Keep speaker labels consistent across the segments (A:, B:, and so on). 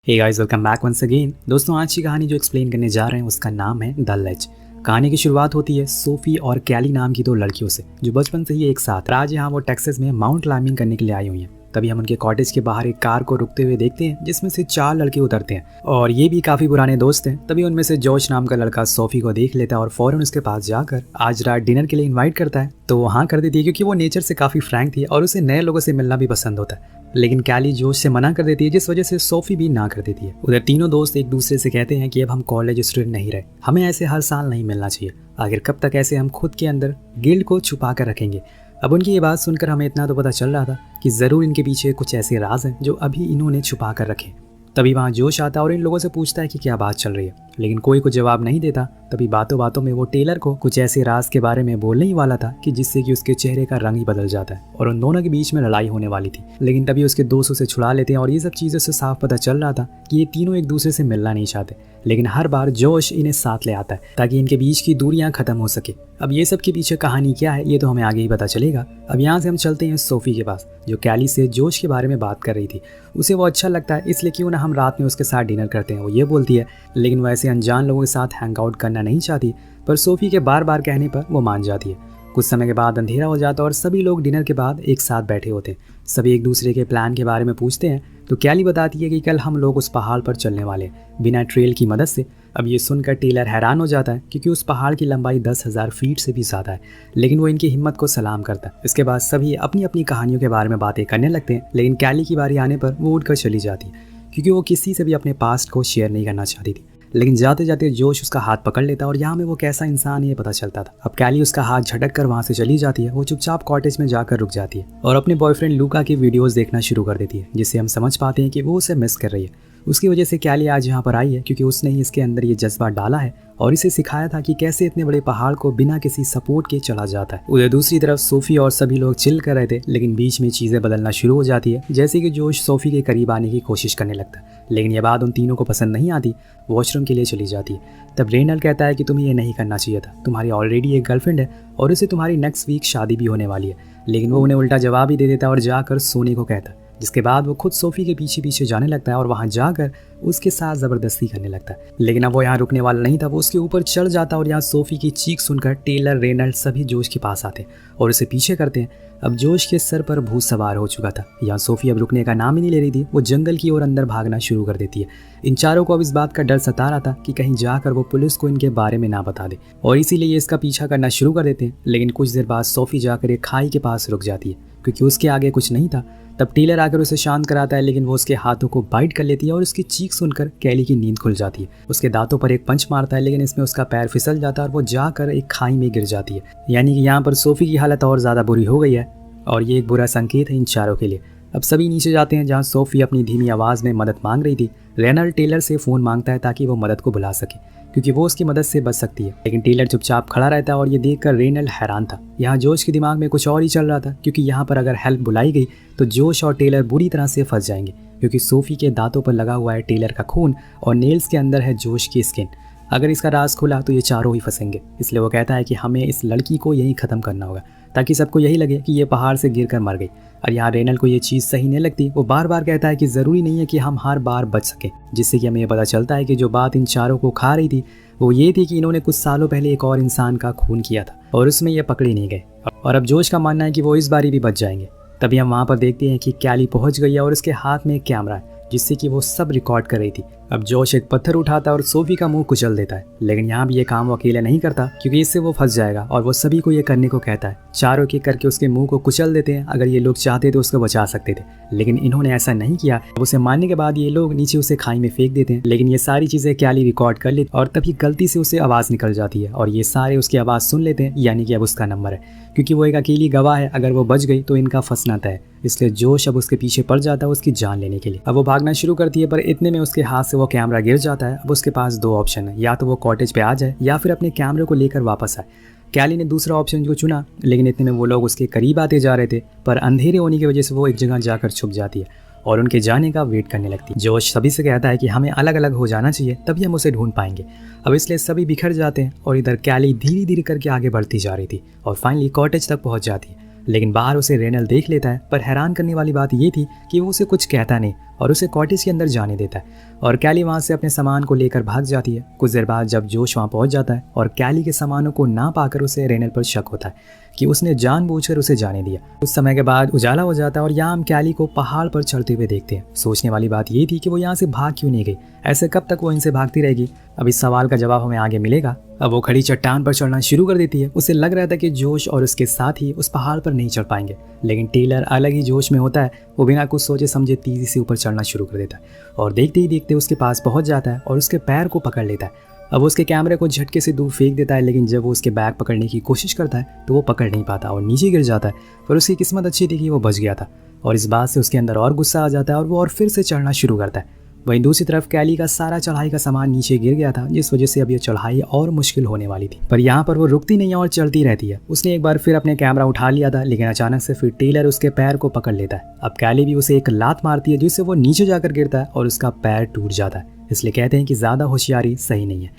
A: हे guys, welcome back once again. दोस्तों, आज की कहानी जो एक्सप्लेन करने जा रहे हैं उसका नाम है द लेज। कहानी की शुरुआत होती है सोफी और कैली नाम की दो लड़कियों से जो बचपन से ही एक साथ। आज यहाँ वो टेक्सास में माउंट क्लाइंबिंग करने के लिए आई हुई हैं। तभी हम उनके कॉटेज के बाहर एक कार को रुकते हुए देखते हैं जिसमें से 4 लड़के उतरते हैं और ये भी काफी पुराने दोस्त हैं। तभी उनमें से जॉश नाम का लड़का सोफी को देख लेता है और फौरन उसके पास जाकर आज रात डिनर के लिए इन्वाइट करता है। तो वो हाँ कर देती है क्योंकि वो नेचर से काफी फ्रैंक थी और उसे नए लोगों से मिलना भी पसंद होता है। लेकिन कैली जोश से मना कर देती है जिस वजह से सोफी भी ना कर देती है। उधर तीनों दोस्त एक दूसरे से कहते हैं कि अब हम कॉलेज स्टूडेंट नहीं रहे, हमें ऐसे हर साल नहीं मिलना चाहिए। आखिर कब तक ऐसे हम खुद के अंदर गिल्ड को छुपा कर रखेंगे। अब उनकी ये बात सुनकर हमें इतना तो पता चल रहा था कि ज़रूर इनके पीछे कुछ ऐसे राज हैं जो अभी इन्होंने छुपा कर रखे। तभी वहाँ जोश आता है और इन लोगों से पूछता है कि क्या बात चल रही है, लेकिन कोई को जवाब नहीं देता। तभी बातों बातों में वो टेलर को कुछ ऐसे राज के बारे में बोलने ही वाला था कि जिससे कि उसके चेहरे का रंग ही बदल जाता है और उन दोनों के बीच में लड़ाई होने वाली थी। लेकिन तभी उसके दोस्त उसे छुड़ा लेते हैं और ये सब चीज़ों से साफ पता चल रहा था कि ये तीनों एक दूसरे से मिलना नहीं चाहते। लेकिन हर बार जोश इन्हें साथ ले आता है ताकि इनके बीच की दूरियां खत्म हो सके। अब ये सब के पीछे कहानी क्या है ये तो हमें आगे ही पता चलेगा। अब यहाँ से हम चलते हैं सोफी के पास जो कैली से जोश के बारे में बात कर रही थी। उसे वो अच्छा लगता है, इसलिए क्यों ना हम रात में उसके साथ डिनर करते हैं, वो ये बोलती है। लेकिन वो ऐसे अनजान लोगों के साथ हैंग आउट करना नहीं चाहती, पर सोफी के बार बार कहने पर वो मान जाती है। कुछ समय के बाद अंधेरा हो जाता है और सभी लोग डिनर के बाद एक साथ बैठे होते हैं। सभी एक दूसरे के प्लान के बारे में पूछते हैं तो कैली बताती है कि कल हम लोग उस पहाड़ पर चलने वाले हैं बिना ट्रेल की मदद से। अब ये सुनकर टेलर हैरान हो जाता है क्योंकि उस पहाड़ की लंबाई 10,000 फीट से भी ज़्यादा है, लेकिन वो इनकी हिम्मत को सलाम करता है। इसके बाद सभी अपनी अपनी कहानियों के बारे में बातें करने लगते हैं, लेकिन कैली की बारी आने पर वो उठकर चली जाती है क्योंकि वो किसी से भी अपने पास्ट को शेयर नहीं करना चाहती थी। लेकिन जाते जाते जोश उसका हाथ पकड़ लेता और यहाँ में वो कैसा इंसान ये पता चलता था। अब कैली उसका हाथ झटक कर वहाँ से चली जाती है। वो चुपचाप कॉटेज में जाकर रुक जाती है और अपने बॉयफ्रेंड लूका की वीडियोस देखना शुरू कर देती है, जिससे हम समझ पाते हैं कि वो उसे मिस कर रही है। उसकी वजह से कैली आज यहाँ पर आई है क्योंकि उसने ही इसके अंदर ये जज्बा डाला है और इसे सिखाया था कि कैसे इतने बड़े पहाड़ को बिना किसी सपोर्ट के चला जाता है। उधर दूसरी तरफ सोफी और सभी लोग चिल कर रहे थे, लेकिन बीच में चीज़ें बदलना शुरू हो जाती है। जैसे कि जोश सोफी के करीब आने की कोशिश करने लगता है, लेकिन ये बात उन तीनों को पसंद नहीं आती। वॉशरूम के लिए चली जाती है। तब रेनल कहता है कि तुम्हें ये नहीं करना चाहिए था, तुम्हारी ऑलरेडी एक गर्लफ्रेंड है और उसे तुम्हारी नेक्स्ट वीक शादी भी होने वाली है। लेकिन वो उन्हें उल्टा जवाब ही दे देता है और जाकर सोने को कहता है, जिसके बाद वो खुद सोफी के पीछे पीछे जाने लगता है और वहाँ जाकर उसके साथ ज़बरदस्ती करने लगता है। लेकिन अब वो यहाँ रुकने वाला नहीं था, वो उसके ऊपर चढ़ जाता और यहाँ सोफी की चीख सुनकर टेलर, रेनल्ड सभी जोश के पास आते और उसे पीछे करते हैं। अब जोश के सर पर भूत सवार हो चुका था। यहाँ सोफी अब रुकने का नाम ही नहीं ले रही थी, वो जंगल की ओर अंदर भागना शुरू कर देती है। इन चारों को अब इस बात का डर सता रहा था कि कहीं जाकर वो पुलिस को इनके बारे में ना बता दे और इसीलिए ये इसका पीछा करना शुरू कर देते हैं। लेकिन कुछ देर बाद सोफी जाकर एक खाई के पास रुक जाती है क्योंकि उसके आगे कुछ नहीं था। तब टेलर आकर उसे शांत कराता है, लेकिन वो उसके हाथों को बाइट कर लेती है और उसकी चीख सुनकर कैली की नींद खुल जाती है। उसके दांतों पर एक पंच मारता है, लेकिन इसमें उसका पैर फिसल जाता है और वो जाकर एक खाई में गिर जाती है। यानी कि यहाँ पर सोफी की हालत और ज़्यादा बुरी हो गई है और ये एक बुरा संकेत है इन चारों के लिए। अब सभी नीचे जाते हैं जहाँ सोफी अपनी धीमी आवाज़ में मदद मांग रही थी। रेनल टेलर से फ़ोन मांगता है ताकि वो मदद को बुला सके क्योंकि वो उसकी मदद से बच सकती है, लेकिन टेलर चुपचाप खड़ा रहता है और ये देखकर रेनल हैरान था। यहाँ जोश के दिमाग में कुछ और ही चल रहा था क्योंकि यहाँ पर अगर हेल्प बुलाई गई तो जोश और टेलर बुरी तरह से फंस जाएंगे क्योंकि सोफी के दांतों पर लगा हुआ है टेलर का खून और नेल्स के अंदर है जोश की स्किन। अगर इसका राज खुला तो ये चारों ही फंसेंगे, इसलिए वो कहता है कि हमें इस लड़की को यहीं ख़त्म करना होगा ताकि सबको यही लगे कि ये पहाड़ से गिरकर मर गई। और यहाँ रेनल को ये चीज़ सही नहीं लगती। वो बार बार कहता है कि ज़रूरी नहीं है कि हम हर बार बच सकें, जिससे कि हमें ये पता चलता है कि जो बात इन चारों को खा रही थी वो ये थी कि इन्होंने कुछ सालों पहले एक और इंसान का खून किया था और उसमें ये पकड़े नहीं गए और अब जोश का मानना है कि वो इस बारी भी बच जाएंगे। तभी हम वहाँ पर देखते हैं कि कैली पहुँच गई है और उसके हाथ में एक कैमरा है जिससे कि वो सब रिकॉर्ड कर रही थी। अब जोश एक पत्थर उठाता है और सोफी का मुंह कुचल देता है, लेकिन यहाँ भी ये काम वो अकेले नहीं करता क्योंकि इससे वो फंस जाएगा और वो सभी को ये करने को कहता है। चारों के करके उसके मुंह को कुचल देते हैं। अगर ये लोग चाहते तो उसको बचा सकते थे, लेकिन इन्होंने ऐसा नहीं किया। उसे मारने के बाद ये लोग नीचे उसे खाई में फेंक देते हैं, लेकिन ये सारी चीज़ें कैली रिकॉर्ड कर लेती और तभी गलती से उसे आवाज़ निकल जाती है और ये सारे उसकी आवाज़ सुन लेते हैं। यानी कि अब उसका नंबर है क्योंकि वो एक अकेली गवाह है। अगर वो बच गई तो इनका फंसना तय, इसलिए जोश अब उसके पीछे पड़ जाता है उसकी जान लेने के लिए। अब वो भागना शुरू करती है, पर इतने में उसके हाथ से वो कैमरा गिर जाता है। अब उसके पास 2 ऑप्शन है, या तो वो कॉटेज पे आ जाए या फिर अपने कैमरे को लेकर वापस आए। कैली ने दूसरा ऑप्शन को चुना, लेकिन इतने में वो लोग उसके करीब आते जा रहे थे, पर अंधेरे होने की वजह से वो एक जगह जाकर छुप जाती है और उनके जाने का वेट करने लगती है। जोश सभी से कहता है कि हमें अलग अलग हो जाना चाहिए, तभी हम उसे ढूंढ पाएंगे। अब इसलिए सभी बिखर जाते हैं और इधर कैली धीरे धीरे करके आगे बढ़ती जा रही थी और फाइनली कॉटेज तक पहुंच जाती है। लेकिन बाहर उसे रेनल देख लेता है, पर हैरान करने वाली बात ये थी कि वो उसे कुछ कहता नहीं और उसे कॉटेज के अंदर जाने देता है और कैली वहाँ से अपने सामान को लेकर भाग जाती है। कुछ देर बाद जब जोश वहाँ पहुँच जाता है और कैली के सामानों को ना पाकर उसे रेनल पर शक होता है कि उसने जानबूझकर उसे जाने दिया। कुछ समय के बाद उजाला हो जाता है और यहाँ हम कैली को पहाड़ पर चढ़ते हुए देखते हैं। सोचने वाली बात ये थी कि वो यहाँ से भाग क्यों नहीं गई, ऐसे कब तक वो इनसे भागती रहेगी। अब इस सवाल का जवाब हमें आगे मिलेगा। अब वो खड़ी चट्टान पर चढ़ना शुरू कर देती है। उसे लग रहा था कि जोश और उसके साथ ही उस पहाड़ पर नहीं चढ़ पाएंगे, लेकिन टेलर अलग ही जोश में होता है। वो बिना कुछ सोचे समझे तेजी से ऊपर चढ़ना शुरू कर देता है और देखते ही देखते उसके पास पहुंच जाता है और उसके पैर को पकड़ लेता है। अब वो उसके कैमरे को झटके से दूर फेंक देता है, लेकिन जब वो उसके बैग पकड़ने की कोशिश करता है तो वो पकड़ नहीं पाता और नीचे गिर जाता है। पर उसकी किस्मत अच्छी थी कि वो बच गया था और इस बात से उसके अंदर और गुस्सा आ जाता है और वो और फिर से चढ़ना शुरू करता है। वहीं दूसरी तरफ कैली का सारा चढ़ाई का सामान नीचे गिर गया था, जिस वजह से अब ये चढ़ाई और मुश्किल होने वाली थी। पर यहाँ पर वो रुकती नहीं है और चलती रहती है। उसने एक बार फिर अपने कैमरा उठा लिया था, लेकिन अचानक से फिर टेलर उसके पैर को पकड़ लेता है। अब कैली भी उसे एक लात मारती है जिससे वो नीचे जाकर गिरता है और उसका पैर टूट जाता है। इसलिए कहते हैं कि ज़्यादा होशियारी सही नहीं है।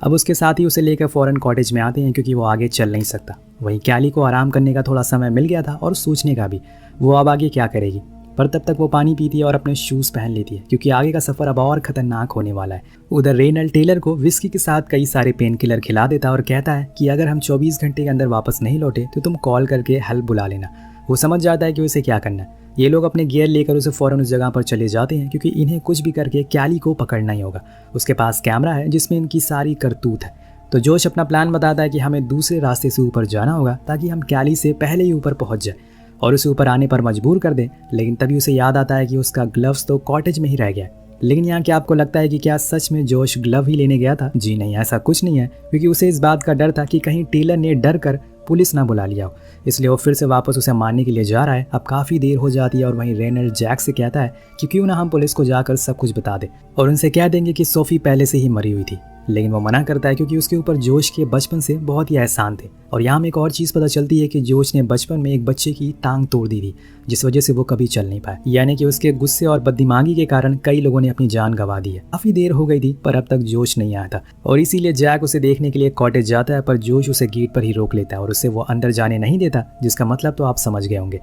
A: अब उसके साथ ही उसे लेकर फौरन कॉटेज में आते हैं क्योंकि वो आगे चल नहीं सकता। वहीं कैली को आराम करने का थोड़ा समय मिल गया था और सोचने का भी, वो अब आगे क्या करेगी। पर तब तक वो पानी पीती है और अपने शूज़ पहन लेती है क्योंकि आगे का सफ़र अब और ख़तरनाक होने वाला है। उधर रेनल टेलर को विस्की के साथ कई सारे पेन किलर खिला देता है और कहता है कि अगर हम 24 घंटे के अंदर वापस नहीं लौटे तो तुम कॉल करके हेल्प बुला लेना। वो समझ जाता है कि उसे क्या करना है। ये लोग अपने गियर लेकर उसे फ़ौरन उस जगह पर चले जाते हैं क्योंकि इन्हें कुछ भी करके कैली को पकड़ना ही होगा। उसके पास कैमरा है जिसमें इनकी सारी करतूत है। तो जोश अपना प्लान बताता है कि हमें दूसरे रास्ते से ऊपर जाना होगा ताकि हम कैली से पहले ही ऊपर पहुंच जाए और उसे ऊपर आने पर मजबूर कर दें। लेकिन तभी उसे याद आता है कि उसका ग्लव्स तो कॉटेज में ही रह गया। लेकिन यहाँ क्या आपको लगता है कि क्या सच में जोश ग्लव ही लेने गया था? जी नहीं, ऐसा कुछ नहीं है, क्योंकि उसे इस बात का डर था कि कहीं टेलर ने डर कर पुलिस ना बुला लिया हो, इसलिए वो फिर से वापस उसे मारने के लिए जा रहा है। अब काफ़ी देर हो जाती है और वहीं रेनल जैक से कहता है कि क्यों ना हम पुलिस को जाकर सब कुछ बता दें और उनसे कह देंगे कि सोफ़ी पहले से ही मरी हुई थी। लेकिन वो मना करता है क्योंकि उसके ऊपर जोश के बचपन से बहुत ही एहसान थे। और यहाँ में एक और चीज़ पता चलती है कि जोश ने बचपन में एक बच्चे की टांग तोड़ दी थी, जिस वजह से वो कभी चल नहीं पाया। यानी कि उसके गुस्से और बददिमागी के कारण कई लोगों ने अपनी जान गंवा दी है। काफ़ी देर हो गई थी पर अब तक जोश नहीं आया था और इसीलिए जैक उसे देखने के लिए कॉटेज जाता है, पर जोश उसे गेट पर ही रोक लेता है और उसे वो अंदर जाने नहीं देता, जिसका मतलब तो आप समझ गए होंगे।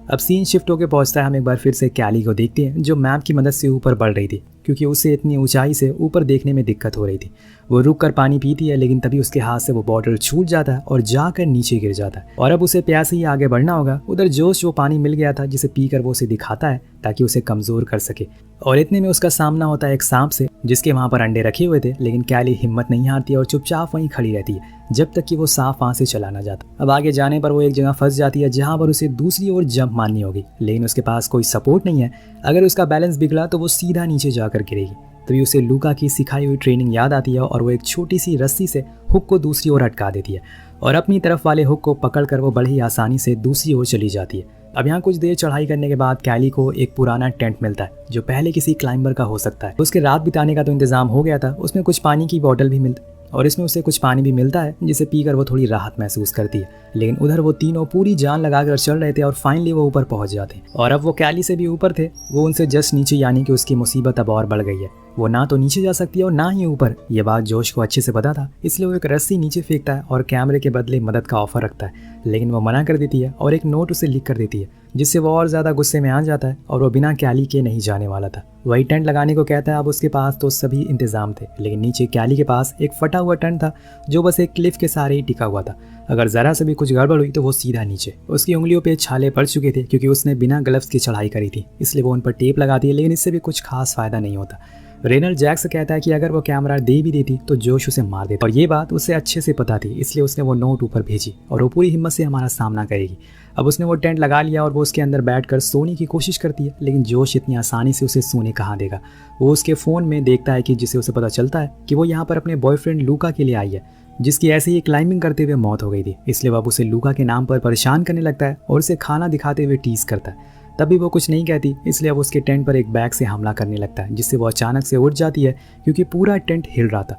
A: अब सीन शिफ्ट होकर पहुंचता है। हम एक बार फिर से कैली को देखते हैं जो मैप की मदद से ऊपर बढ़ रही थी क्योंकि उसे इतनी ऊंचाई से ऊपर देखने में दिक्कत हो रही थी। वो रुक कर पानी पीती है, लेकिन तभी उसके हाथ से वो बॉटल छूट जाता है और जाकर नीचे गिर जाता है और अब उसे प्यासे ही आगे बढ़ना होगा। उधर जोश वो पानी मिल गया था जिसे पीकर वो उसे दिखाता है ताकि उसे कमज़ोर कर सके और इतने में उसका सामना होता है एक सांप से जिसके वहाँ पर अंडे रखे हुए थे। लेकिन कैली हिम्मत नहीं हारती और चुपचाप वहीं खड़ी रहती है जब तक कि वो सांप वहाँ से चला ना जाता। अब आगे जाने पर वो एक जगह फंस जाती है जहाँ पर उसे दूसरी ओर जंप मारनी होगी, लेकिन उसके पास कोई सपोर्ट नहीं है। अगर उसका बैलेंस बिगड़ा तो वो सीधा नीचे जाकर गिरेगी। तभी उसे लूका की सिखाई हुई ट्रेनिंग याद आती है और वो एक छोटी सी रस्सी से हुक को दूसरी ओर अटका देती है और अपनी तरफ वाले हुक को पकड़कर वो बड़ी आसानी से दूसरी ओर चली जाती है। अब यहाँ कुछ देर चढ़ाई करने के बाद कैली को एक पुराना टेंट मिलता है जो पहले किसी क्लाइंबर का हो सकता है। उसके रात बिताने का तो इंतजाम हो गया था, उसमें कुछ पानी की बोतल भी मिलती और इसमें उसे कुछ पानी भी मिलता है जिसे पीकर वो थोड़ी राहत महसूस करती है। लेकिन उधर वो तीनों पूरी जान लगाकर चल रहे थे और फाइनली वो ऊपर पहुंच जाते हैं और अब वो कैली से भी ऊपर थे। वो उनसे जस्ट नीचे, यानी कि उसकी मुसीबत अब और बढ़ गई है। वो ना तो नीचे जा सकती है और ना ही ऊपर। ये बात जोश को अच्छे से पता था, इसलिए वो एक रस्सी नीचे फेंकता है और कैमरे के बदले मदद का ऑफर रखता है, लेकिन वो मना कर देती है और एक नोट उसे लिख कर देती है जिससे वो और ज़्यादा गुस्से में आ जाता है और वो बिना कैली के नहीं जाने वाला था। वही टेंट लगाने को कहता है। अब उसके पास तो सभी इंतजाम थे, लेकिन नीचे कैली के पास एक फटा हुआ टेंट था जो बस एक क्लिफ के सहारे ही टिका हुआ था। अगर ज़रा से भी कुछ गड़बड़ हुई तो वो सीधा नीचे। उसकी उंगलियों पे छाले पड़ चुके थे क्योंकि उसने बिना ग्लव्स की चढ़ाई करी थी, इसलिए वो उन पर टेप लगाती है, लेकिन इससे भी कुछ खास फायदा नहीं होता। रेनल जैक से कहता है कि अगर वो कैमरा दे भी देती तो जोश उसे मार देता और ये बात उसे अच्छे से पता थी, इसलिए उसने वो नोट ऊपर भेजी और वो पूरी हिम्मत से हमारा सामना करेगी। अब उसने वो टेंट लगा लिया और वो उसके अंदर बैठकर सोने की कोशिश करती है, लेकिन जोश इतनी आसानी से उसे सोने कहाँ देगा। वो उसके फ़ोन में देखता है कि जिससे उसे पता चलता है कि वो यहाँ पर अपने बॉयफ्रेंड लूका के लिए आई है, जिसकी ऐसे ही क्लाइंबिंग करते हुए मौत हो गई थी। इसलिए वो उसे लूका के नाम पर परेशान करने लगता है और उसे खाना दिखाते हुए टीज करता है। तभी वो कुछ नहीं कहती, इसलिए वो उसके टेंट पर एक बैग से हमला करने लगता है, जिससे वो अचानक से उठ जाती है क्योंकि पूरा टेंट हिल रहा था।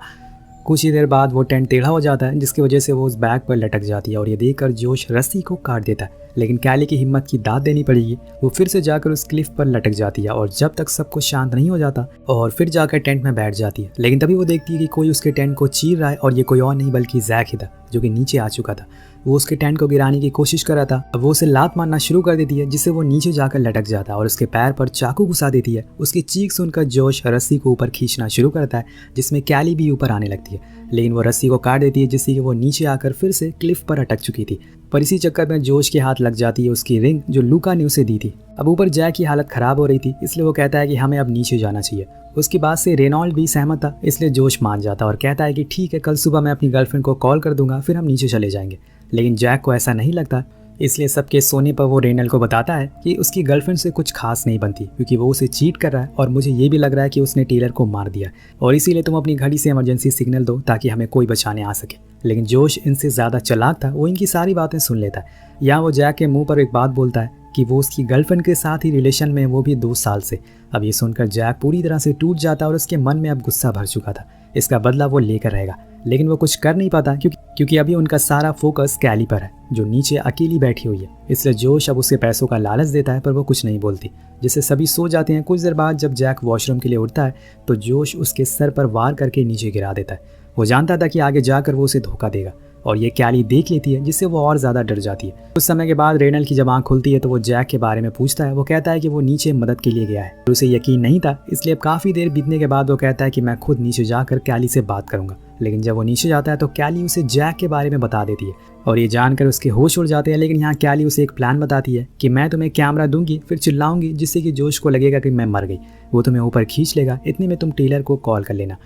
A: कुछ ही देर बाद वो टेंट टेढ़ा हो जाता है, जिसकी वजह से वो उस बैग पर लटक जाती है और ये देखकर जोश रस्सी को काट देता है। लेकिन कैली की हिम्मत की दाद देनी पड़ेगी। वो फिर से जाकर उस क्लिफ पर लटक जाती है और जब तक सब कुछ शांत नहीं हो जाता और फिर जाकर टेंट में बैठ जाती है। लेकिन तभी वो देखती है कि कोई उसके टेंट को चीर रहा है और ये कोई और नहीं बल्कि जैक ही था जो कि नीचे आ चुका था। वो उसके टेंट को गिराने की कोशिश कर रहा था। अब वो उसे लात मारना शुरू कर देती है, जिससे वो नीचे जाकर लटक जाता है और उसके पैर पर चाकू घुसा देती है। उसकी चीख सुनकर जोश रस्सी को ऊपर खींचना शुरू करता है, जिसमें कैली भी ऊपर आने लगती है, लेकिन वो रस्सी को काट देती है, जिससे कि वो नीचे आकर फिर से क्लिफ पर अटक चुकी थी। पर इसी चक्कर में जोश के हाथ लग जाती है उसकी रिंग जो लूका ने उसे दी थी। अब ऊपर जैक की हालत खराब हो रही थी, इसलिए वो कहता है कि हमें अब नीचे जाना चाहिए। उसकी बात से रेनॉल्ड भी सहमत था, इसलिए जोश मान जाता और कहता है कि ठीक है, कल सुबह मैं अपनी गर्लफ्रेंड को कॉल कर दूंगा, फिर हम नीचे चले जाएंगे। लेकिन जैक को ऐसा नहीं लगता, इसलिए सबके सोने पर वो रेनल को बताता है कि उसकी गर्लफ्रेंड से कुछ खास नहीं बनती, क्योंकि वो उसे चीट कर रहा है और मुझे ये भी लग रहा है कि उसने टेलर को मार दिया और इसीलिए तुम अपनी घड़ी से इमरजेंसी सिग्नल दो ताकि हमें कोई बचाने आ सके। लेकिन जोश इनसे ज़्यादा चालाक था, वो इनकी सारी बातें सुन लेता है। यहाँ वो जैक के मुंह पर एक बात बोलता है कि वो उसकी गर्लफ्रेंड के साथ ही रिलेशन में, वो भी 2 साल से। अब ये सुनकर जैक पूरी तरह से टूट जाता और उसके मन में अब गुस्सा भर चुका था। इसका बदला वो लेकर रहेगा, लेकिन वो कुछ कर नहीं पाता क्योंकि अभी उनका सारा फोकस कैली पर है, जो नीचे अकेली बैठी हुई है। इसलिए जोश अब उसे पैसों का लालच देता है, पर वो कुछ नहीं बोलती, जिससे सभी सो जाते हैं। कुछ देर बाद जब जैक वॉशरूम के लिए उठता है तो जोश उसके सर पर वार करके नीचे गिरा देता है। वो जानता था कि आगे जाकर वो उसे धोखा देगा और ये कैली देख लेती है, जिससे वो और ज़्यादा डर जाती है। कुछ समय के बाद रेनल की जब आँख खुलती है तो वो जैक के बारे में पूछता है। वो कहता है कि वो नीचे मदद के लिए गया है। उसे यकीन नहीं था, इसलिए अब काफ़ी देर बीतने के बाद वो कहता है कि मैं खुद नीचे जाकर कैली से बात करूंगा। लेकिन जब वो नीचे जाता है तो कैली उसे जैक के बारे में बता देती है और ये जानकर उसके होश उड़ जाते हैं। लेकिन यहाँ कैली उसे एक प्लान बताती है कि मैं तुम्हें कैमरा दूंगी, फिर चिल्लाऊंगी, जिससे कि जोश को लगेगा कि मैं मर गई। वो तुम्हें ऊपर खींच लेगा, इतने में तुम टेलर को कॉल कर लेना।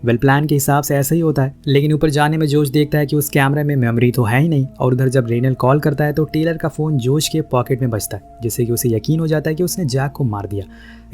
A: वेल, प्लान के हिसाब से ऐसा ही होता है, लेकिन ऊपर जाने में जोश देखता है कि उस कैमरे में मेमोरी तो है ही नहीं। और उधर जब रेनल कॉल करता है तो टेलर का फ़ोन जोश के पॉकेट में बजता है, जिससे कि उसे यकीन हो जाता है कि उसने जैक को मार दिया।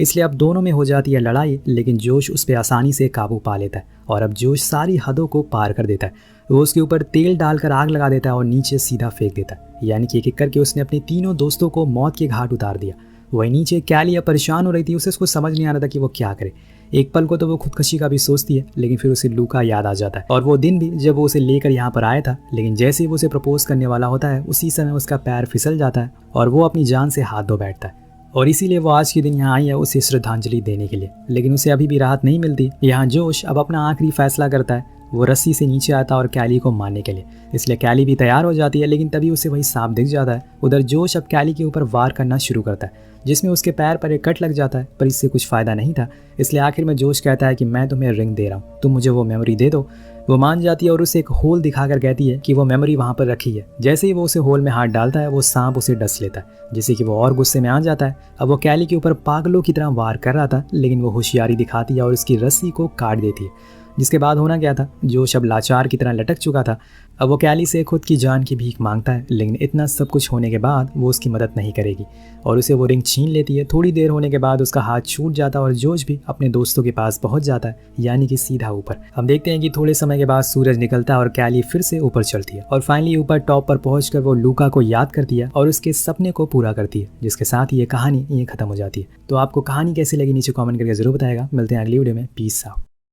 A: इसलिए अब दोनों में हो जाती है लड़ाई, लेकिन जोश उस पर आसानी से काबू पा लेता है और अब जोश सारी हदों को पार कर देता है। वो उसके ऊपर तेल डालकर आग लगा देता है और नीचे सीधा फेंक देता है, यानी कि एक-एक करके उसने अपने तीनों दोस्तों को मौत के घाट उतार दिया। वही नीचे कैली अब परेशान हो रही थी, उसे उसको समझ नहीं आ रहा था कि वो क्या करे। एक पल को तो वो खुदकशी का भी सोचती है, लेकिन फिर उसे लूका याद आ जाता है और वो दिन भी जब वो उसे लेकर यहाँ पर आया था। लेकिन जैसे ही वो उसे प्रपोज करने वाला होता है, उसी समय उसका पैर फिसल जाता है और वो अपनी जान से हाथ धो बैठता है। और इसीलिए वो आज के दिन यहाँ आई है उसे श्रद्धांजलि देने के लिए, लेकिन उसे अभी भी राहत नहीं मिलती। यहाँ जोश अब अपना आखिरी फैसला करता है। वो रस्सी से नीचे आता है और कैली को मारने के लिए, इसलिए कैली भी तैयार हो जाती है। लेकिन तभी उसे वही सांप दिख जाता है। उधर जोश अब कैली के ऊपर वार करना शुरू करता है, जिसमें उसके पैर पर एक कट लग जाता है, पर इससे कुछ फ़ायदा नहीं था। इसलिए आखिर में जोश कहता है कि मैं तुम्हें रिंग दे रहा हूँ, तुम मुझे वो मेमोरी दे दो। वो मान जाती है और उसे एक होल दिखाकर कहती है कि वो मेमोरी वहाँ पर रखी है। जैसे ही वो उसे होल में हाथ डालता है, वो सांप उसे डस लेता है, जिससे कि वो और गुस्से में आ जाता है। अब वो कैली के ऊपर पागलों की तरह वार कर रहा था, लेकिन वो होशियारी दिखाती है और उसकी रस्सी को काट देती है। जिसके बाद होना क्या था, जोश अब लाचार की तरह लटक चुका था। अब वो कैली से खुद की जान की भीख मांगता है, लेकिन इतना सब कुछ होने के बाद वो उसकी मदद नहीं करेगी और उसे वो रिंग छीन लेती है। थोड़ी देर होने के बाद उसका हाथ छूट जाता है और जोश भी अपने दोस्तों के पास पहुंच जाता है, यानी कि सीधा ऊपर। हम देखते हैं कि थोड़े समय के बाद सूरज निकलता है और कैली फिर से ऊपर चलती है और फाइनली ऊपर टॉप पर पहुंचकर वो लूका को याद करती है और उसके सपने को पूरा करती है, जिसके साथ ही ये कहानी खत्म हो जाती है। तो आपको कहानी कैसी लगी नीचे कॉमेंट करके जरूर बताएगा। मिलते हैं अगली वीडियो में। Peace out.